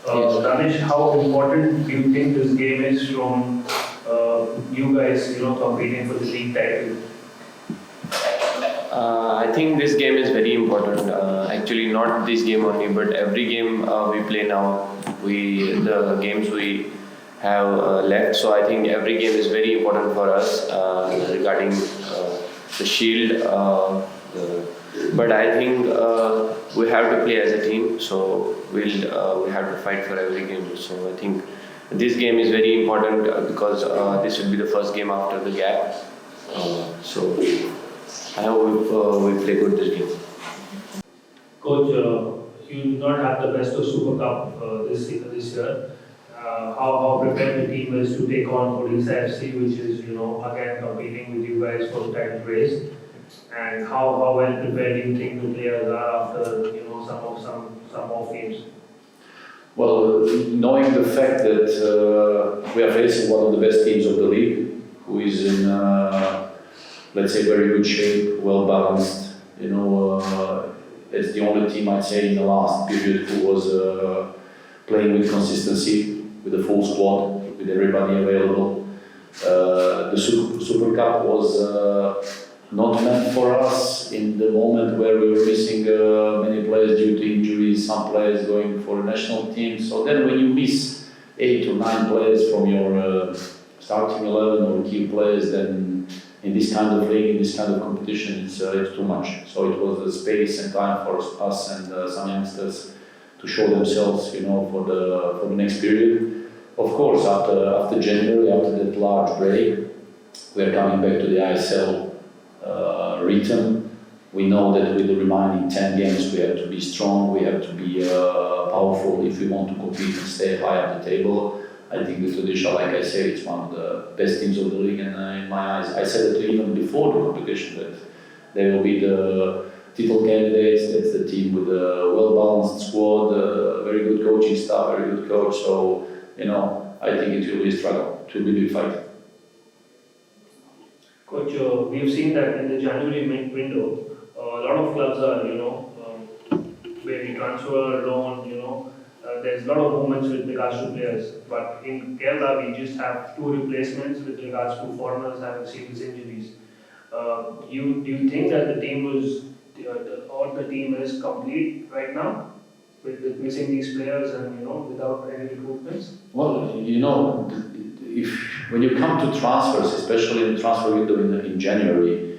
Yes. Danish, how important do you think this game is from you guys, competing for the league title? I think this game is very important. Actually, not this game only, but every game we play now, the games we have left. So I think every game is very important for us regarding the shield. But I think we have to play as a team, so we have to fight for every game. So I think this game is very important because this will be the first game after the gap. So I hope we play good this game. Coach, you did not have the best of Super Cup this year. How prepared the team is to take on ISL, which is again competing with you guys for the title race, and how well prepared do you think the players are after some off games? Well, knowing the fact that we are facing one of the best teams of the league, who is in let's say very good shape, well balanced. It's the only team I'd say in the last period who was playing with consistency, with a full squad, with everybody available. The Super Cup was not meant for us in the moment where we were missing many players due to injuries, some players going for the national team. So then when you miss 8 or 9 players from your starting 11 or key players, then in this kind of league, in this kind of competition, it's too much. So it was the space and time for us and some youngsters to show themselves, for the next period. Of course, after January, after that large break, we are coming back to the ISL rhythm. We know that with the remaining 10 games, we have to be strong, we have to be powerful if we want to compete and stay high up the table. I think the Tradition, like I said, it's one of the best teams of the league, and in my eyes, I said it even before the competition that they will be the title candidates. That's the team with a well-balanced squad, very good coaching staff, very good coach. So, I think it will be a struggle. It will be a big fight. Coach, we've seen that in the January window, a lot of clubs are, maybe transfer, loan, there's a lot of movements with regards to players. But in Kerala, we just have 2 replacements with regards to foreigners having serious injuries. Do you think that the team is complete right now with missing these players and without any recruitments? Well, when you come to transfers, especially in the transfer window in January,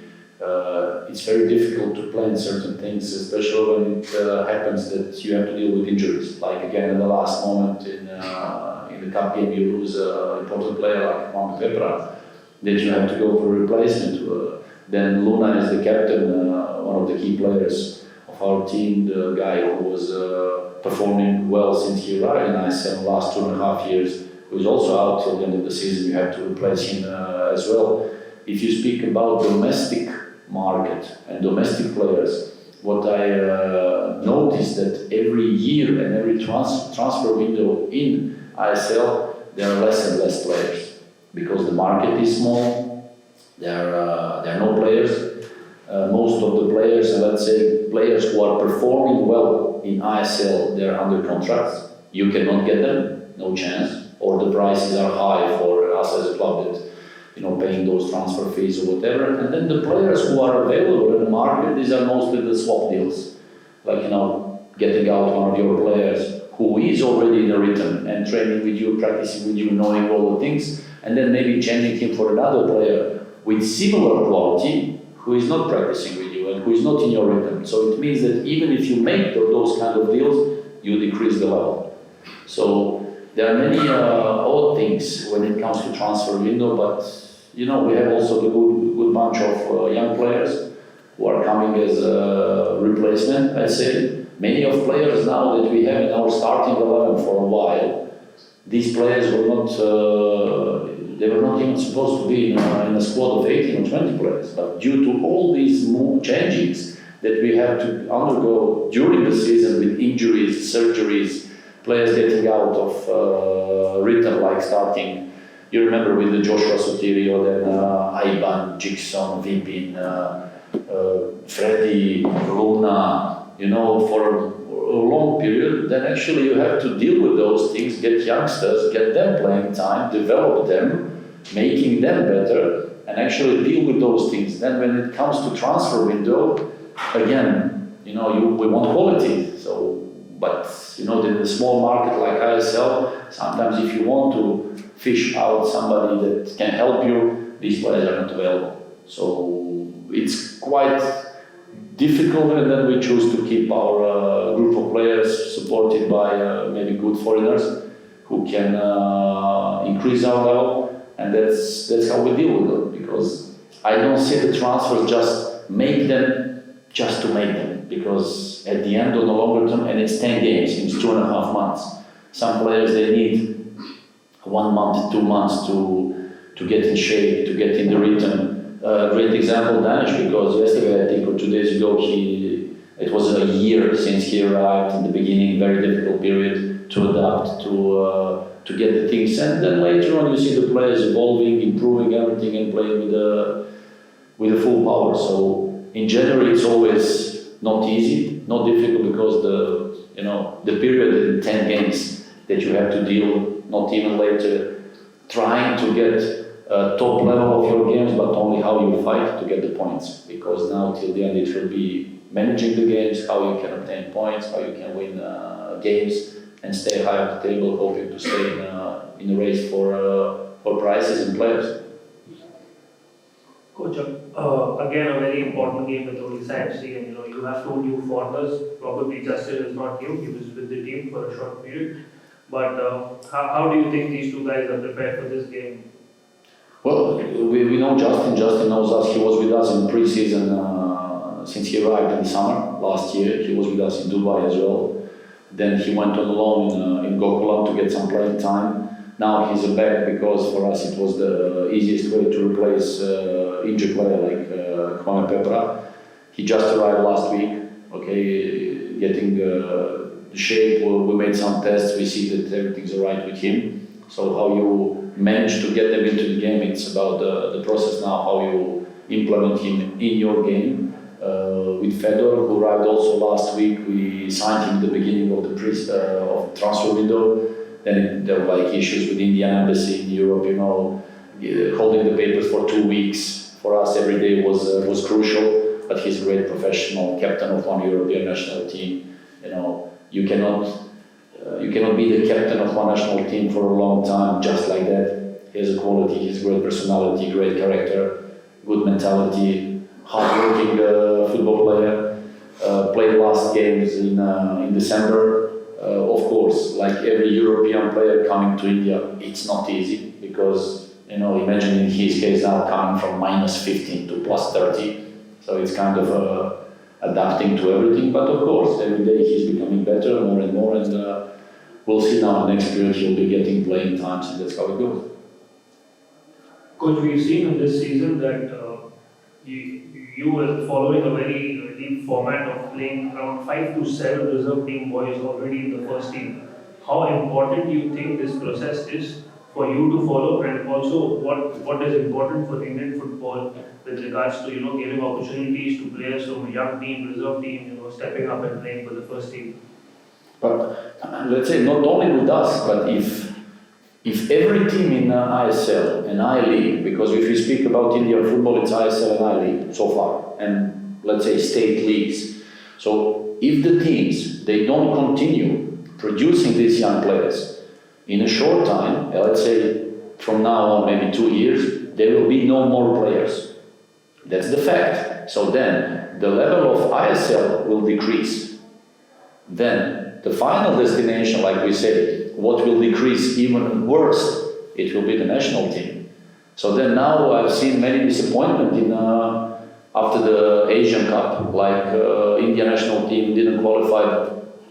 it's very difficult to plan certain things, especially when it happens that you have to deal with injuries. Like again, in the last moment in the cup game, you lose an important player like Juan Pepra, that you have to go for replacement. Then Luna is the captain, one of the key players of our team, the guy who was performing well since he arrived in ISL the last 2.5 years, who is also out till the end of the season. You have to replace him as well. If you speak about domestic market and domestic players, what I noticed that every year and every transfer window in ISL, there are less and less players because the market is small. There are no players. Most of the players, and let's say players who are performing well in ISL, they're under contracts. You cannot get them, no chance, or the prices are high for us as a club that paying those transfer fees or whatever. And then the players who are available in the market, these are mostly the swap deals. Like, getting out one of your players who is already in a rhythm and training with you, practicing with you, knowing all the things, and then maybe changing him for another player with similar quality who is not practicing with you and who is not in your rhythm. So it means that even if you make those kind of deals, you decrease the level. So there are many odd things when it comes to transfer window, but we have also the good bunch of young players who are coming as a replacement, I'd say. Many of players now that we have in our starting 11 for a while, these players were not even supposed to be in a squad of 18 or 20 players. But due to all these changes that we have to undergo during the season with injuries, surgeries, players getting out of rhythm, like starting, you remember with the Joshua Sotirio, then Ivan, Jigson, Vipin, Freddy, Luna, for a long period, then actually you have to deal with those things, get youngsters, get them playing time, develop them, making them better, and actually deal with those things. Then when it comes to transfer window, again, we want quality. So, but in a small market like ISL, sometimes if you want to fish out somebody that can help you, these players are not available. So it's quite difficult, and then we choose to keep our group of players supported by maybe good foreigners who can increase our level, and that's how we deal with them. Because I don't see the transfers just make them just to make them, because at the end, on the longer term, and it's 10 games, it's 2.5 months. Some players, they need 1 month, 2 months to get in shape, to get in the rhythm. Great example, Danish, because yesterday, I think, or 2 days ago, it was a year since he arrived. In the beginning, very difficult period to adapt, to get the things. And then later on, you see the players evolving, improving everything, and playing with the full power. So in January, it's always not easy, not difficult, because the period in 10 games that you have to deal, not even later, trying to get top level of your games, but only how you fight to get the points. Because now till the end it will be managing the games, how you can obtain points, how you can win games and stay high on the table, hoping to stay in a race for prizes and players. Coach, again a very important game with Odisha FC, and you have 2 new foreigners. Probably Justin is not new; he was with the team for a short period. But how do you think these 2 guys are prepared for this game? Well, we know Justin. Justin knows us. He was with us in pre-season since he arrived in the summer last year. He was with us in Dubai as well. Then he went on loan in Gokulam to get some playing time. Now he's back because for us it was the easiest way to replace injured player like Kwame Pepra. He just arrived last week. Okay, getting the shape. We made some tests. We see that everything's alright with him. So how you manage to get them into the game, it's about the process now, how you implement him in your game. With Fedor, who arrived also last week, we signed him at the beginning of the transfer window. Then there were like issues with Indian embassy in Europe, holding the papers for 2 weeks. For us, every day was crucial, but he's a great professional, captain of one European national team. You cannot be the captain of one national team for a long time just like that. He has a quality, he has a great personality, great character, good mentality, hard-working football player. Played last games in December. Of course, like every European player coming to India, it's not easy because, imagine in his case now coming from -15 to +30. So it's kind of adapting to everything. But of course, every day he's becoming better more and more. And we'll see now next period he'll be getting playing times, and that's how it goes. Coach, we've seen in this season that you were following a very deep format of playing around 5 to 7 reserve team boys already in the first team. How important do you think this process is for you to follow, and also what is important for Indian football with regards to giving opportunities to players from a young team, reserve team, stepping up and playing for the first team? But let's say not only with us, but if every team in ISL and I-League, because if you speak about Indian football, it's ISL and I-League so far, and let's say state leagues. So if the teams, they don't continue producing these young players, in a short time, let's say from now on maybe 2 years, there will be no more players. That's the fact. So then the level of ISL will decrease. Then the final destination, like we said, what will decrease even worse, it will be the national team. So then now I've seen many disappointment after the Asian Cup, like India national team didn't qualify.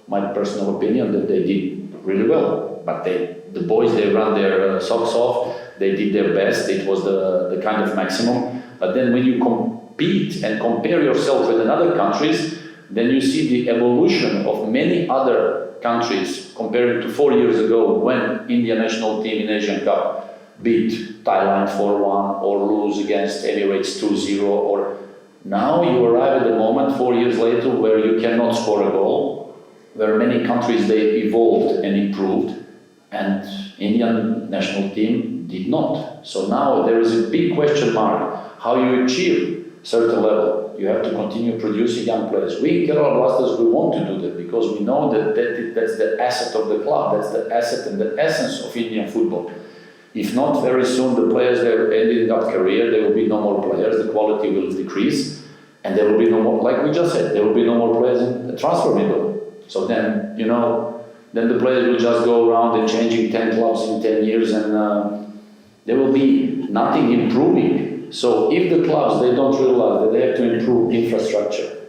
My personal opinion that they did really well, but the boys, they ran their socks off, they did their best, it was the kind of maximum. But then when you compete and compare yourself with other countries, then you see the evolution of many other countries compared to 4 years ago when India national team in Asian Cup beat Thailand 4-1 or lose against Emirates 2-0, or now you arrive at the moment 4 years later where you cannot score a goal where many countries they evolved and improved, and Indian national team did not. So now there is a big question mark how you achieve certain level. You have to continue producing young players. We in Kerala Blasters, we want to do that because we know that's the asset of the club, that's the asset and the essence of Indian football. If not, very soon the players they are ending up career, there will be no more players, the quality will decrease, and there will be no more, like we just said, there will be no more players in the transfer window. So then, then the players will just go around and changing 10 clubs in 10 years and there will be nothing improving. So if the clubs, they don't realize that they have to improve infrastructure,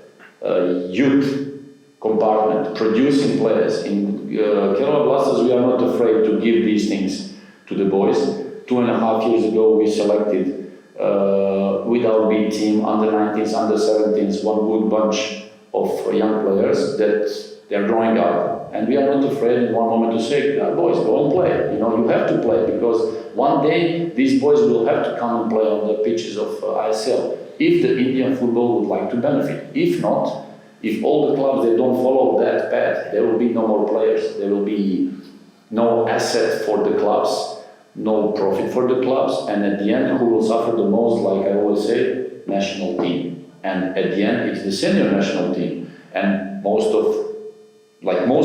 youth compartment, producing players. In Kerala Blasters, we are not afraid to give these things to the boys. 2.5 years ago, we selected with our B team, under 19s, under 17s, one good bunch of young players that they're growing up. And we are not afraid in one moment to say, boys, go and play. You have to play because one day these boys will have to come and play on the pitches of ISL if the Indian football would like to benefit. If not, if all the clubs, they don't follow that path, there will be no more players. There will be no asset for the clubs, no profit for the clubs, and at the end, who will suffer the most, like I always say, national team. And at the end, it's the senior national team. And most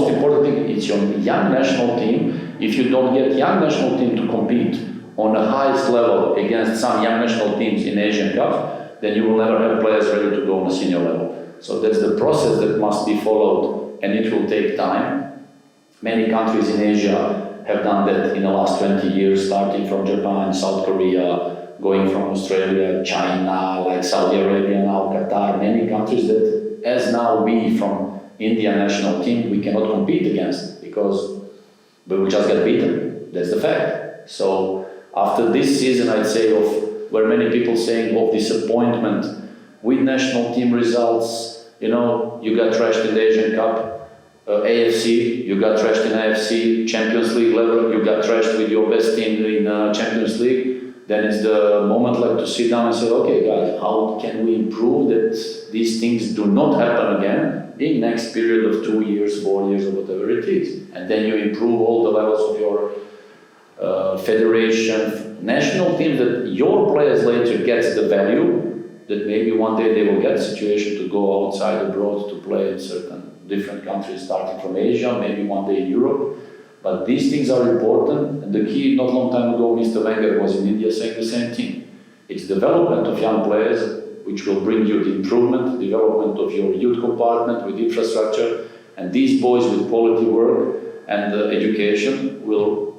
important thing, it's your young national team. If you don't get young national team to compete on the highest level against some young national teams in Asian Cup, then you will never have players ready to go on a senior level. So that's the process that must be followed, and it will take time. Many countries in Asia have done that in the last 20 years, starting from Japan, South Korea, going from Australia, China, like Saudi Arabia, now Qatar, many countries that, as now we from Indian national team, we cannot compete against because we just get beaten. That's the fact. So after this season, I'd say of where many people saying of disappointment with national team results, you got trashed in the Asian Cup, AFC, you got trashed in AFC, Champions League level, you got trashed with your best team in Champions League. Then it's the moment like to sit down and say, okay guys, how can we improve that these things do not happen again in next period of 2 years, 4 years, or whatever it is. And then you improve all the levels of your federation, national team, that your players later get the value, that maybe one day they will get a situation to go outside abroad to play in certain different countries, starting from Asia, maybe one day in Europe. But these things are important, and the key, not long time ago, Mr. Wenger was in India saying the same thing. It's development of young players, which will bring you the improvement, development of your youth compartment with infrastructure, and these boys with quality work and education will,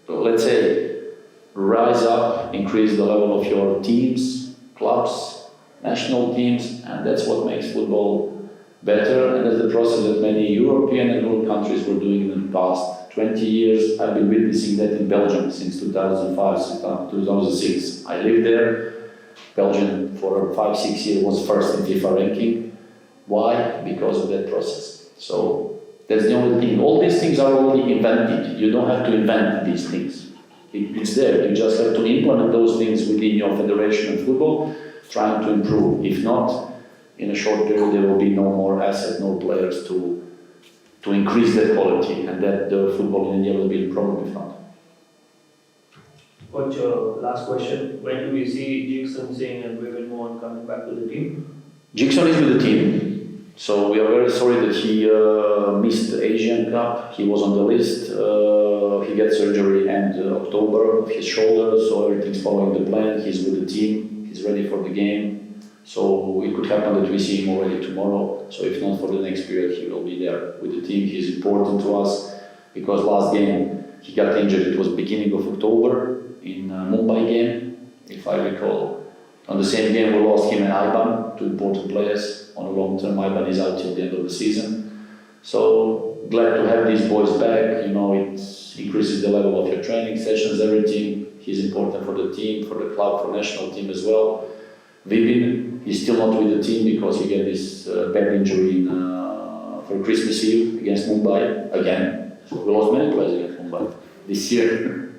let's say, rise up, increase the level of your teams, clubs, national teams, and that's what makes football better, and that's the process that many European and world countries were doing in the past 20 years. I've been witnessing that in Belgium since 2005, since 2006. I lived there. Belgium for 5-6 years was first in FIFA ranking. Why? Because of that process. So that's the only thing. All these things are already invented. You don't have to invent these things. It's there. You just have to implement those things within your federation of football, trying to improve. If not, in a short period there will be no more assets, no players to increase that quality, and that the football in India will be a problem if not. Coach, last question. When do we see Jigson Singh and Vivin Mohan coming back to the team? Jigson is with the team, so we are very sorry that he missed the Asian Cup. He was on the list. He got surgery end October of his shoulder, so everything's following the plan. He's with the team. He's ready for the game. So it could happen that we see him already tomorrow. So if not for the next period, he will be there with the team. He's important to us because last game he got injured. It was beginning of October in Mumbai game, if I recall. On the same game we lost him and Ivan, two important players. On a long term, Ivan is out till the end of the season. So glad to have these boys back. It increases the level of your training sessions, everything. He's important for the team, for the club, for national team as well. Vipin, he's still not with the team because he got this bad injury for Christmas Eve against Mumbai again. We lost many players against Mumbai this year.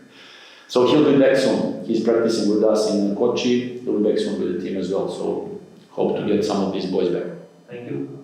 So he'll be back soon. He's practicing with us in Kochi. He'll be back soon with the team as well. So hope to get some of these boys back. Thank you.